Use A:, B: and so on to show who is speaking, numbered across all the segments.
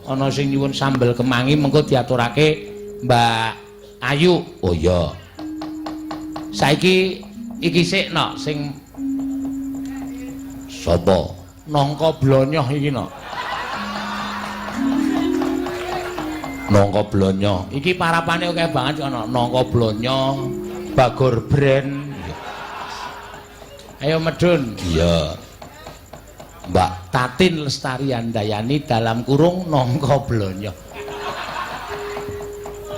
A: ana sing nyuwun sambel kemangi mengko diaturake Mbak Ayu. Oh iya. Saiki iki sik nok sing sapa? Nangka blonyoh iki nok. Nangka blonyoh. Iki parapane akeh banget ana nangka blonyoh, Bagor Brand. Ayo medun. Iya. Mbak Tatin Lestari Andayani dalam kurung nangka blonyoh.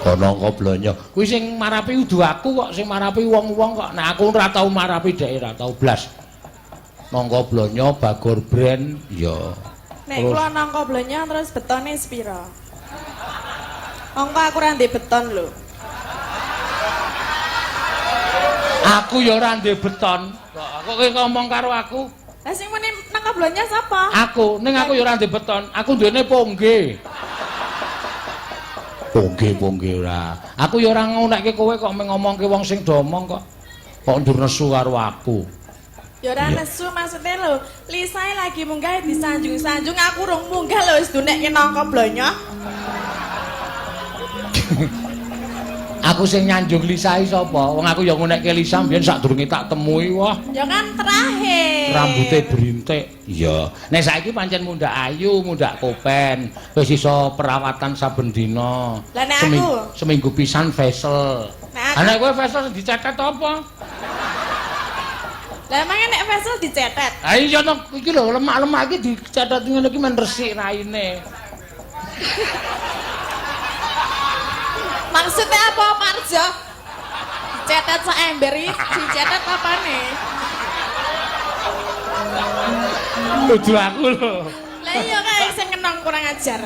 A: Kok nangka blonyoh. Kuwi sing marapi udu aku kok, sing marapi wong-wong kok. Nah aku ora tau marapi dhek ora tau blas. Nangka blonyoh Bagor Brand. Iya.
B: Nek kula nangka blonyoh terus betone sepira? Mongko aku ora ndek beton lho.
A: Aku ya ora ndek beton. Kok kowe ngomong karo aku?
B: Lah sing muni nangka blonyoh sapa?
A: Aku, ning aku ya ora ndek beton. Aku duwene pongge. Pongge ora. Aku ya ora ngonekke kowe kok ngomongke wong sing domong kok. Kok ndur nesu karo aku.
B: Ya ora nesu maksudnya lho. Lisae lagi munggah disanjung-sanjung aku rung munggah lho wis dunekke nangka blonyoh.
A: Aku sing nyanjung Lisae sapa? Wong aku ya ngonekke Lisa mbiyen sadurunge tak temui wah.
B: Ya kan terakhir.
A: Rambute berintik. Iya. Nek saiki pancen mundak ayu, mundak kopen. Wis iso perawatan saben dina.
B: Lah nek aku
A: seminggu pisan facial. Nek kowe facial dicetet apa?
B: Lah emang nek facial dicetet.
A: Ha iya no iki lho lemak-lemak iki dicetet ngene iki men resik raine.
B: Maksudnya apa Marjo? Cetet sak ember iki dicetet apane?
A: Kudu aku lho.
B: Lah iya kae sing kenong kurang ajar.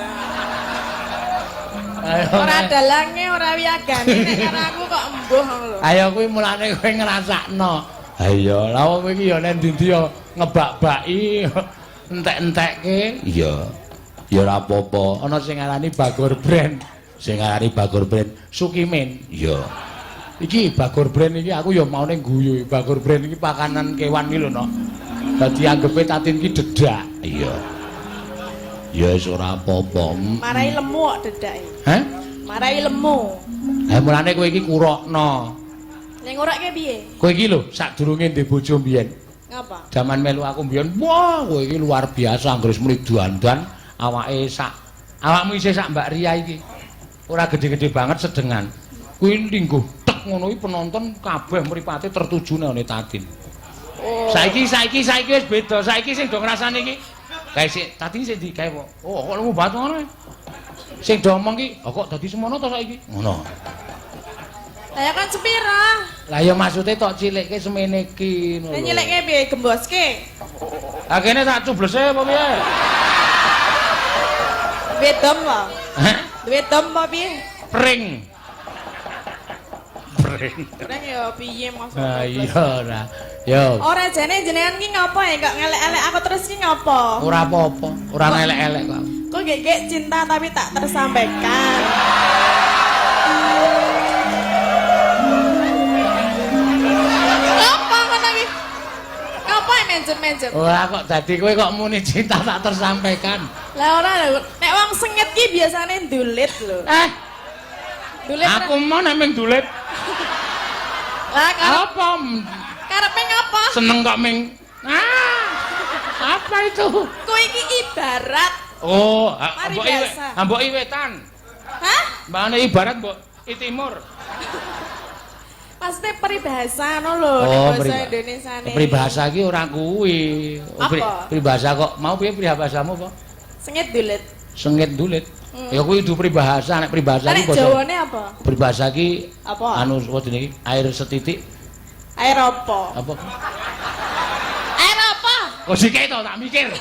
A: Ayo.
B: Ora dalange, ora wiyagane nek karo aku kok embuh lho.
A: Ayo kuwi mulane kowe ngrasakno. Ha iya, lha kowe iki ya nek ndi ya ngebak-baki entek-entekke. Iya. Ya ora apa-apa. Ana sing ngarani Bagor Brand. Sing ngarani Bagor Brand Sukimin. Iya. Iki Bagor Brand iki aku ya maune guyu. Bagor Brand iki pakanan kewan iki lho, no. Dadi anggepe Tatin iki dedak. Iya. Ya wis ora apa-apa.
B: Marai lemu kok dedake.
A: Hah?
B: Marai lemu.
A: Ha mulane kowe iki kurokno.
B: Ning ngurake piye?
A: Kowe iki lho sadurunge ndek bojo mbiyen.
B: Ngapa?
A: Jaman melu aku mbiyen, wah kowe iki luar biasa anggere muni dandan awake awakmu isih sak Mbak Ria iki. Ora gede-gede banget sedengan. Kuwi lingguh tek ngono iki penonton kabeh mripate tertuju nang Tatin.
B: Oh.
A: Saiki wis beda. Saiki sing do ngrasani iki kae sik Tatin sing digawe. Oh, kok lemu batu ngono. Sing do omong iki, oh kok dadi semono to saiki? Ngono.
B: Lah ya kan sepira?
A: Lah ya maksude tok cilikke semene iki ngono.
B: Lah nyilikke piye gemboske?
A: Lah kene tak cublese apa piye?
B: Duwe dom apa?
A: Hah?
B: Duwe dom apa piye?
A: Pring.
B: Ora ya piye maksudnya?
A: Ah iya ora. Yo.
B: Ora jane jenengan ki ngopo ya kok ngelek-elek aku terus ki ngopo?
A: Ora apa-apa, ora elek-elek kok.
B: Kok gek cinta tapi tak tersampaikan. Apa ngono iki? Ngopo menjem-menjem?
A: Ora kok dadi kowe kok muni cinta tak tersampaikan.
B: Lah ora lho, nek wong sengit ki biasane ndulit lho. Dulit.
A: Aku mau nek ming dulit.
B: Lah
A: Apa?
B: karepe ngapa?
A: Seneng kok ming. Apa itu?
B: Kowe iki ibarat.
A: Oh,
B: Mari
A: mbok
B: biasa.
A: mbok iwetan.
B: Hah?
A: Mbane ibarat mbok i timur.
B: Maksudnya peribahasa no lho, bahasa Indonesia nih.
A: Peribahasa iki ora kuwi.
B: Apa?
A: Peribahasa kok mau piye peribahasamu apa?
B: Sengit dulit.
A: Sengit dulit. Ya kuwi kudu peribahasa, nek peribahasa iki
B: Nek Jawane apa?
A: Peribahasa iki
B: Apa?
A: anu apa jenenge? Air setitik.
B: Air apa?
A: Apa?
B: Air apa?
A: Kok sik to tak mikir.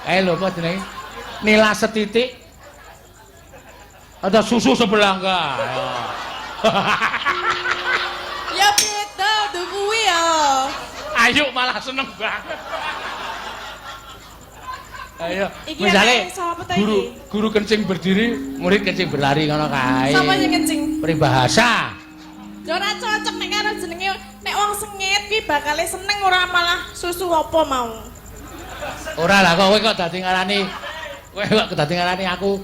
A: Lho apa jenenge? Nila setitik. Ada susu sebelah enggak?
B: Ya beda tuh kuwi ya.
A: Ayo malah seneng banget. Ayo,
B: Iki
A: misale
B: anake sapa ta
A: guru
B: iki?
A: guru kencing berdiri, murid kencing berlari ngono kae.
B: Sapa sing kencing?
A: Peribahasa.
B: Ya ora cocok nek karo jenenge nek wong sengit ki bakale seneng ora malah susu apa mau.
A: Ora lah kok kowe kok dadi ngarani Kowe kok dadi ngarani aku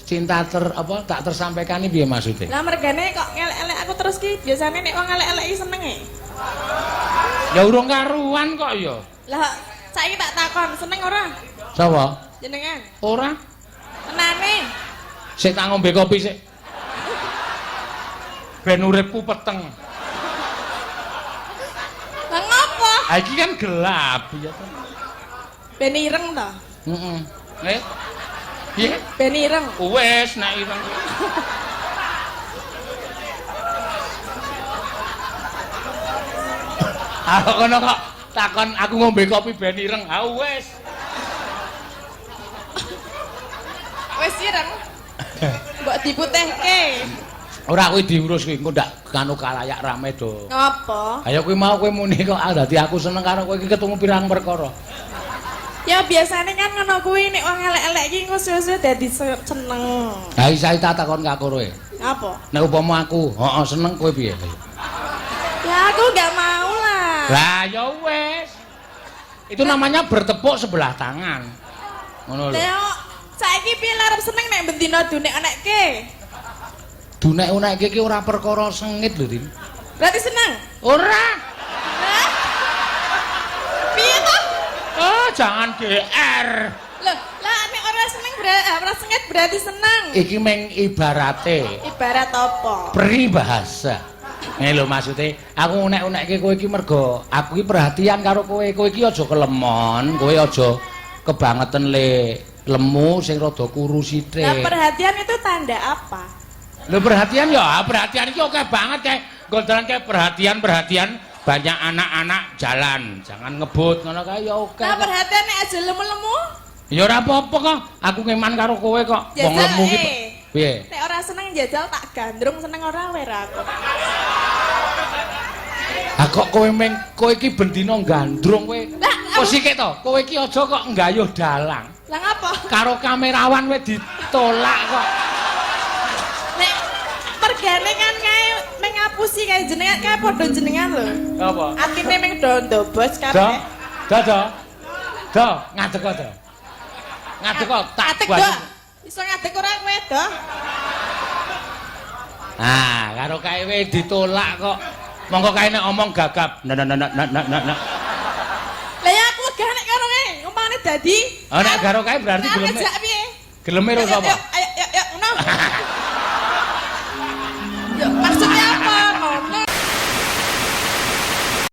A: cinta tak tersampaikan iki piye maksude?
B: Lah mergane kok ngelek-elek aku terus ki biasane nek wong ngelek-elek iki seneng e.
A: Ya urung karuan kok ya.
B: Lah saiki tak takon, seneng ora?
A: Sapa?
B: Jenengan.
A: Ora.
B: Tenane.
A: Sik tak ngombe kopi sik. Ben uripku peteng.
B: Lah ngopo?
A: Ha iki kan gelap ya to.
B: Ben ireng to.
A: Heeh. Piye?
B: Ben ireng.
A: Wes nek ireng. Aku kono kok takon aku ngombe kopi ben ireng. Ha wes.
B: Wes ireng. Mbok diputihke.
A: Ora kuwi diurus kuwi engko ndak kanu kalayak rame do.
B: Ngopo?
A: Ayo kuwi mau kowe muni kok dadi aku seneng karo kowe iki ketemu pirang perkara.
B: Ya biasanya kan ngono kuwi nek wong elek-elek iki engko suwe-suwe dadi seneng.
A: Ha iki tak takon kak kowe.
B: Apa?
A: Nek upama aku, heeh seneng kowe piye?
B: Ya aku gak mau lah.
A: Lah ya wes. Itu namanya bertepuk sebelah tangan. Ngono lho.
B: Leo, saiki piye arep seneng nek bendina dunek-onekke?
A: Dunek-onekke iki ora perkara sengit lho, Din.
B: Berarti seneng?
A: Ora.
B: Hah? Piye to?
A: Oh, jangan GR.
B: Loh, lah nek ora seneng ora sengit berarti seneng.
A: Iki meng ibarate.
B: Ibarat apa?
A: Peribahasa. Ngene lho maksude, aku unek-unekke kowe iki mergo aku iki perhatian karo kowe. Kowe iki aja kelemon, kowe aja kebangetan lemu sing rada kuru sithik.
B: Nah, perhatian itu tanda apa?
A: Lho perhatian ya, perhatian iki oke banget kae. Gondolan kae perhatian banyak anak-anak jalan. Jangan ngebut ngono kae ya oke.
B: Nah, perhatian nek aja lemu-lemu.
A: Ya ora apa-apa kok. Aku ngeman karo kowe kok. Wong
B: Jajal,
A: lemu ki. Piye?
B: Nek ora seneng jajal tak gandrung, seneng ora wera aku.
A: Ah kok kowe iki bendina gandrung kowe.
B: Lah,
A: Kok sithik to? Kowe iki aja kok nggayuh dalang.
B: Lah ngapa?
A: Karo kamerawan kowe ditolak kok.
B: Nek mergane kan kae meng ngapusi kae jenengan kae padha jenengan lho.
A: Apa?
B: Atine meng dondo bos
A: Do.
B: kabeh.
A: Do, ngadeg kok do. Ngadeg kok tak
B: Ngadeg,
A: buat.
B: Do. Iso ngadeg ora kowe, Do?
A: Ah, karo kae kowe ditolak kok. Monggo kae nek omong gagap. Nah.
B: Lah ya aku lega nek karo kae, umpamane dadi.
A: Oh nek karo kae berarti geleme.
B: Ngajak piye?
A: Geleme ro sapa?